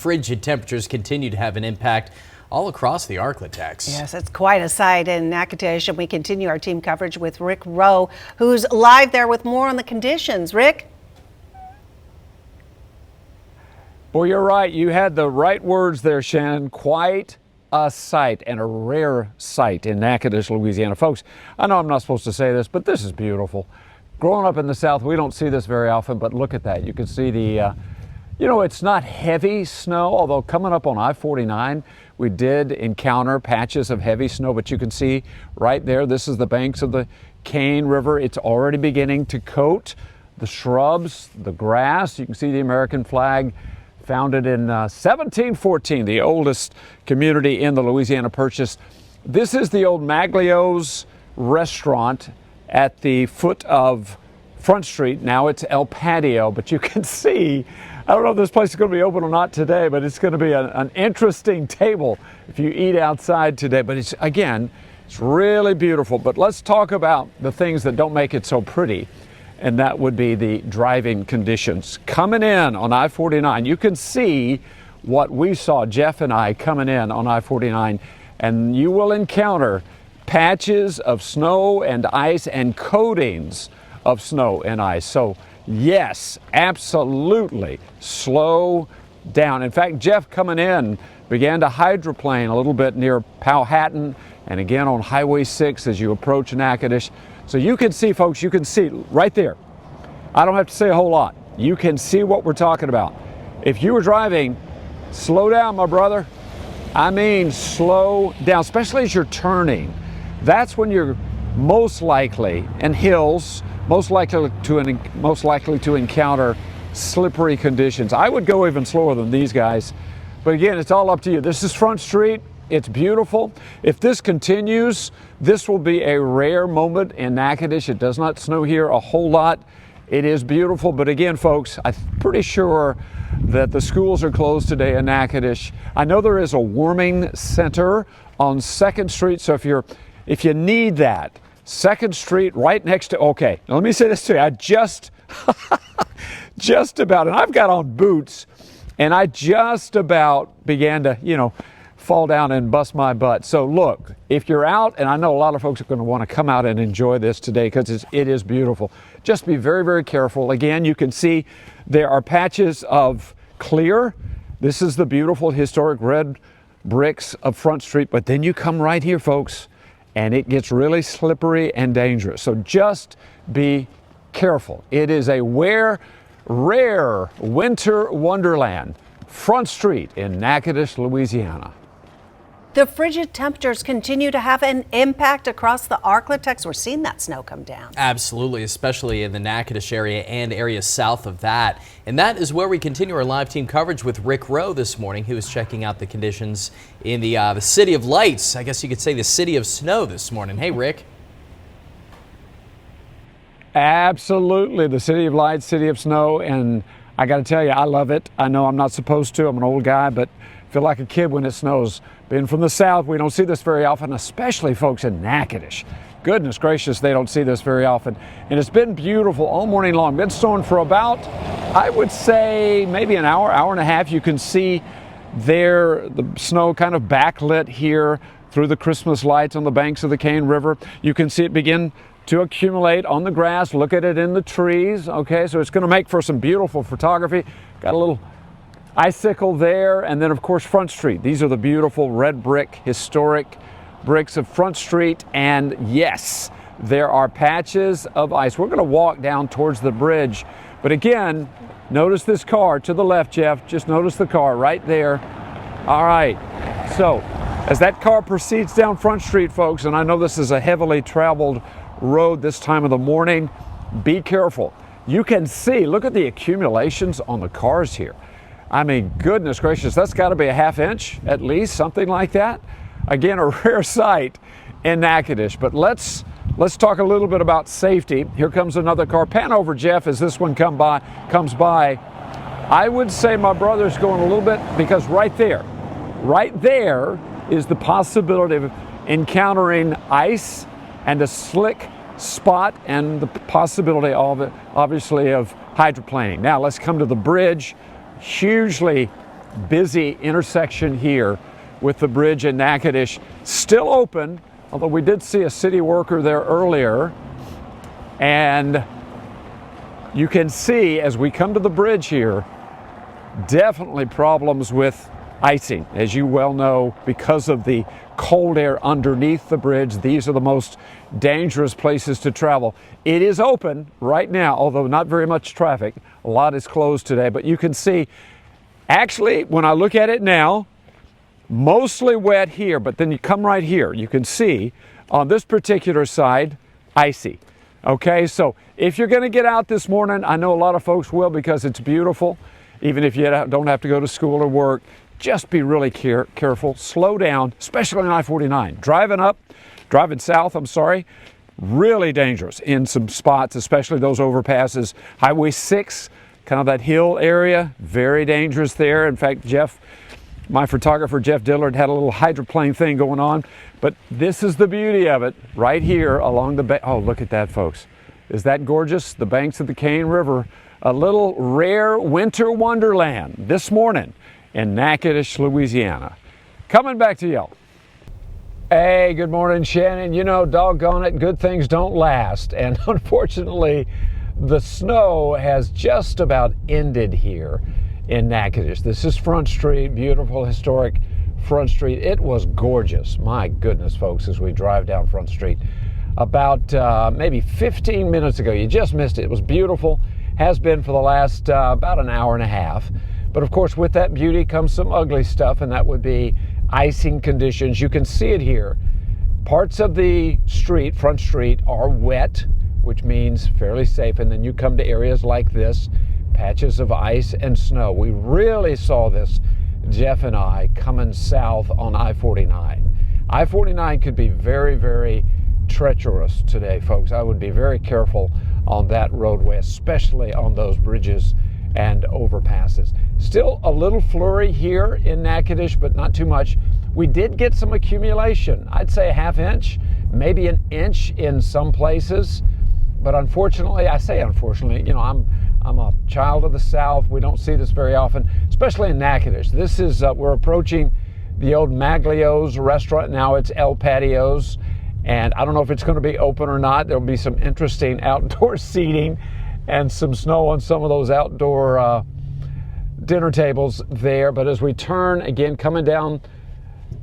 frigid temperatures continue to have an impact all across the Arklatex. Yes, it's quite a sight in Natchitoches, and we continue our team coverage with Rick Rowe, who's live there with more on the conditions. Rick? Well, you're right. You had the right words there, Shannon. Quite a sight, and a rare sight in Natchitoches, Louisiana. Folks, I know I'm not supposed to say this, but this is beautiful. Growing up in the South, we don't see this very often, but look at that. You can see the, it's not heavy snow, although coming up on I-49, we did encounter patches of heavy snow, but you can see right there, this is the banks of the Cane River. It's already beginning to coat the shrubs, the grass. You can see the American flag, founded in 1714, the oldest community in the Louisiana Purchase. This is the old Maglio's restaurant at the foot of Front Street. Now it's El Patio, but you can see, I don't know if this place is going to be open or not today, but it's going to be an interesting table if you eat outside today. But it's really beautiful. But let's talk about the things that don't make it so pretty, and that would be the driving conditions. Coming in on I-49, you can see what we saw, Jeff and I, coming in on I-49, and you will encounter patches of snow and ice and coatings of snow and ice. So yes, absolutely slow down. In fact, Jeff coming in began to hydroplane a little bit near Powhatan and again on Highway 6 as you approach Natchitoches. So you can see, folks, you can see right there. I don't have to say a whole lot. You can see what we're talking about. If you were driving, slow down, my brother. I mean, slow down, especially as you're turning. That's when you're most likely, in hills, most likely to encounter slippery conditions. I would go even slower than these guys. But again, it's all up to you. This is Front Street. It's beautiful. If this continues, this will be a rare moment in Natchitoches. It does not snow here a whole lot. It is beautiful. But again, folks, I'm pretty sure that the schools are closed today in Natchitoches. I know there is a warming center on 2nd Street. So if you need that, 2nd Street right next to, okay, now let me say this to you. I just about, and I've got on boots, and I just about began to, fall down and bust my butt. So look, if you're out, and I know a lot of folks are going to want to come out and enjoy this today because it is beautiful. Just be very, very careful. Again, you can see there are patches of clear. This is the beautiful historic red bricks of Front Street, but then you come right here, folks, and it gets really slippery and dangerous. So just be careful. It is a rare winter wonderland, Front Street in Natchitoches, Louisiana. The frigid temperatures continue to have an impact across the Arklatex. We're seeing that snow come down. Absolutely, especially in the Natchitoches area and areas south of that. And that is where we continue our live team coverage with Rick Rowe this morning. He was checking out the conditions in the City of Lights. I guess you could say the City of Snow this morning. Hey, Rick. Absolutely, the City of Lights, City of Snow, and I got to tell you, I love it. I know I'm not supposed to. I'm an old guy, but I feel like a kid when it snows. Being from the South, we don't see this very often, especially folks in Natchitoches. Goodness gracious, they don't see this very often. And it's been beautiful all morning long. Been snowing for about, I would say, maybe an hour and a half. You can see there the snow kind of backlit here through the Christmas lights on the banks of the Cane River. You can see it begin to accumulate on the grass. Look at it in the trees. Okay, so it's going to make for some beautiful photography. Got a little icicle there, and then of course Front Street. These are the beautiful red brick historic bricks of Front Street, and yes, there are patches of ice. We're going to walk down towards the bridge, but again, notice this car to the left, Jeff. Just notice the car right there. All right, so as that car proceeds down Front Street, folks, and I know this is a heavily traveled road this time of the morning, be careful. You can see, look at the accumulations on the cars here. I mean, goodness gracious, that's got to be a ½ inch at least, something like that. Again, a rare sight in Natchitoches. But let's talk a little bit about safety. Here comes another car. Pan over, Jeff, as this one comes by. I would say my brother's going a little bit, because right there is the possibility of encountering ice and a slick spot, and the possibility of, obviously, of hydroplaning. Now let's come to the bridge. Hugely busy intersection here with the bridge in Natchitoches still open, although we did see a city worker there earlier. And you can see as we come to the bridge here, definitely problems with icing. As you well know, because of the cold air underneath the bridge, these are the most dangerous places to travel. It is open right now, although not very much traffic. A lot is closed today, but you can see, actually, when I look at it now, mostly wet here, but then you come right here, you can see on this particular side, icy. Okay, so if you're going to get out this morning, I know a lot of folks will because it's beautiful, even if you don't have to go to school or work, just be really careful, slow down, especially on I-49. Driving south, really dangerous in some spots, especially those overpasses. Highway 6, kind of that hill area, very dangerous there. In fact, my photographer, Jeff Dillard, had a little hydroplane thing going on. But this is the beauty of it, right here along the bank. Oh, look at that, folks. Is that gorgeous? The banks of the Cane River. A little rare winter wonderland this morning in Natchitoches, Louisiana. Coming back to y'all. Hey, good morning, Shannon. You know, doggone it, good things don't last. And unfortunately, the snow has just about ended here in Natchitoches. This is Front Street, beautiful, historic Front Street. It was gorgeous. My goodness, folks, as we drive down Front Street. About maybe 15 minutes ago, you just missed it. It was beautiful, has been for the last about an hour and a half. But of course, with that beauty comes some ugly stuff, and that would be icing conditions. You can see it here. Parts of the street, Front Street, are wet, which means fairly safe. And then you come to areas like this, patches of ice and snow. We really saw this, Jeff and I, coming south on I-49. I-49 could be very, very treacherous today, folks. I would be very careful on that roadway, especially on those bridges and overpasses. Still a little flurry here in Natchitoches, but not too much. We did get some accumulation. I'd say a half inch, maybe an inch in some places. But unfortunately, I say unfortunately, you know, I'm a child of the South. We don't see this very often, especially in Natchitoches. This is, we're approaching the old Maglio's restaurant. Now it's El Patios. And I don't know if it's going to be open or not. There'll be some interesting outdoor seating and some snow on some of those outdoor dinner tables there. But as we turn, again, coming down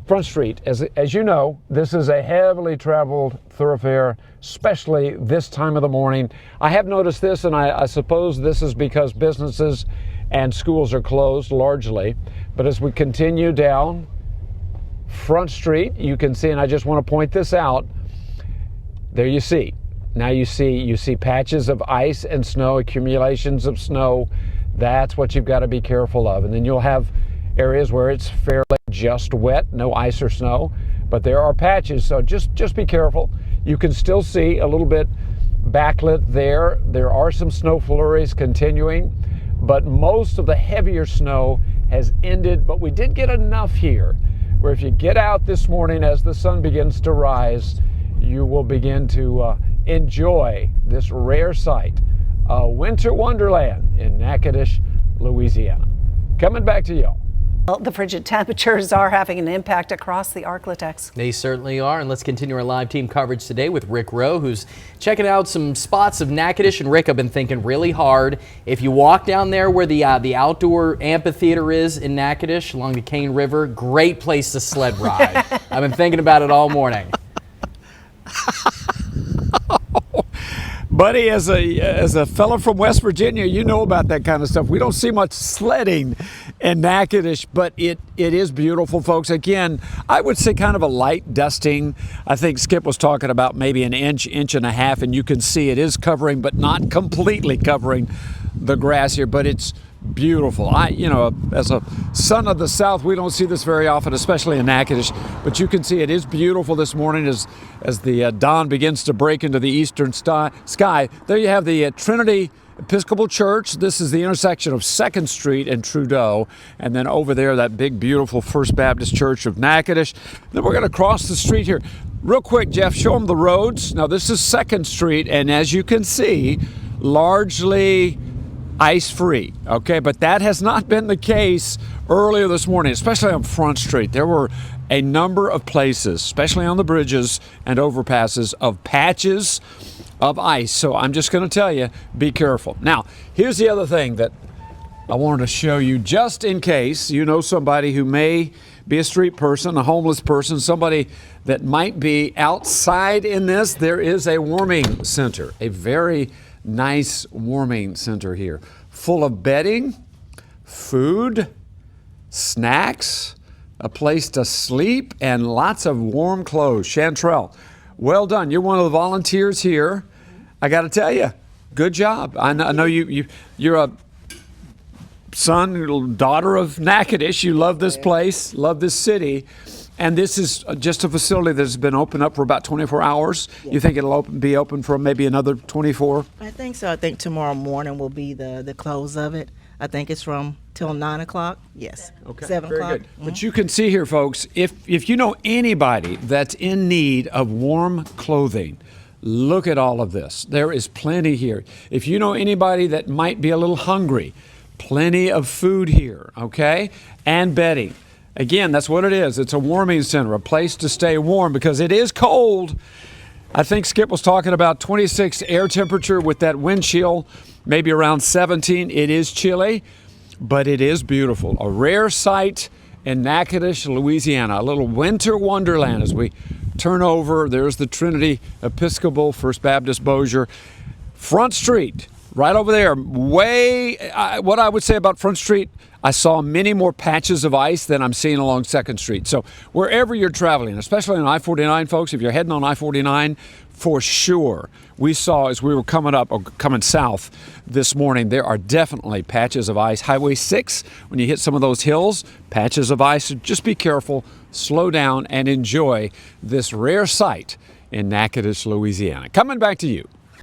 Front Street, as you know, this is a heavily traveled thoroughfare, especially this time of the morning. I have noticed this, and I suppose this is because businesses and schools are closed largely. But as we continue down Front Street, you can see, and I just want to point this out, there you see. Now you see patches of ice and snow, accumulations of snow. That's what you've got to be careful of. And then you'll have areas where it's fairly just wet, no ice or snow, but there are patches, so just be careful. You can still see a little bit backlit there. There are some snow flurries continuing, but most of the heavier snow has ended. But we did get enough here where if you get out this morning as the sun begins to rise, you will begin to enjoy this rare sight, a winter wonderland in Natchitoches, Louisiana. Coming back to y'all. Well, the frigid temperatures are having an impact across the Arklatex. They certainly are, and let's continue our live team coverage today with Rick Rowe, who's checking out some spots of Natchitoches. And Rick, I've been thinking really hard. If you walk down there where the outdoor amphitheater is in Natchitoches along the Cane River, great place to sled ride. I've been thinking about it all morning. Buddy, as a fellow from West Virginia, you know about that kind of stuff. We don't see much sledding in Natchitoches, but it is beautiful, folks. Again, I would say kind of a light dusting. I think Skip was talking about maybe an inch and a half, and you can see it is covering, but not completely covering the grass here, but it's beautiful. As a son of the South, we don't see this very often, especially in Natchitoches, but you can see it is beautiful this morning as the dawn begins to break into the eastern sky. There you have the Trinity Episcopal Church. This is the intersection of 2nd Street and Trudeau, and then over there, that big, beautiful First Baptist Church of Natchitoches. Then we're going to cross the street here. Real quick, Jeff, show them the roads. Now, this is 2nd Street, and as you can see, largely ice-free, okay? But that has not been the case earlier this morning, especially on Front Street. There were a number of places, especially on the bridges and overpasses, of patches of ice. So I'm just going to tell you, be careful. Now, here's the other thing that I wanted to show you, just in case you know somebody who may be a street person, a homeless person, somebody that might be outside in this. There is a warming center, a very nice warming center here, full of bedding, food, snacks, a place to sleep, and lots of warm clothes. Chantrell, well done. You're one of the volunteers here. I got to tell you, good job. I know you're a son, daughter of Natchitoches. You love this place, love this city. And this is just a facility that's been open up for about 24 hours. Yeah. You think it'll be open for maybe another 24? I think so. I think tomorrow morning will be the close of it. I think it's from till 9 o'clock. Yes. Okay. 7 Very o'clock. good. But you can see here, folks, if you know anybody that's in need of warm clothing, look at all of this. There is plenty here. If you know anybody that might be a little hungry, plenty of food here, okay? And bedding. Again, that's what it is. It's a warming center, a place to stay warm because it is cold. I think Skip was talking about 26 air temperature with that wind chill, maybe around 17. It is chilly, but it is beautiful. A rare sight in Natchitoches, Louisiana, a little winter wonderland as we turn over. There's the Trinity Episcopal First Baptist Bossier. Front Street, right over there, what I would say about Front Street, I saw many more patches of ice than I'm seeing along 2nd Street. So wherever you're traveling, especially on I-49, folks, if you're heading on I-49, for sure, we saw as we were coming up or coming south this morning, there are definitely patches of ice. Highway 6, when you hit some of those hills, patches of ice. So just be careful, slow down, and enjoy this rare sight in Natchitoches, Louisiana. Coming back to you.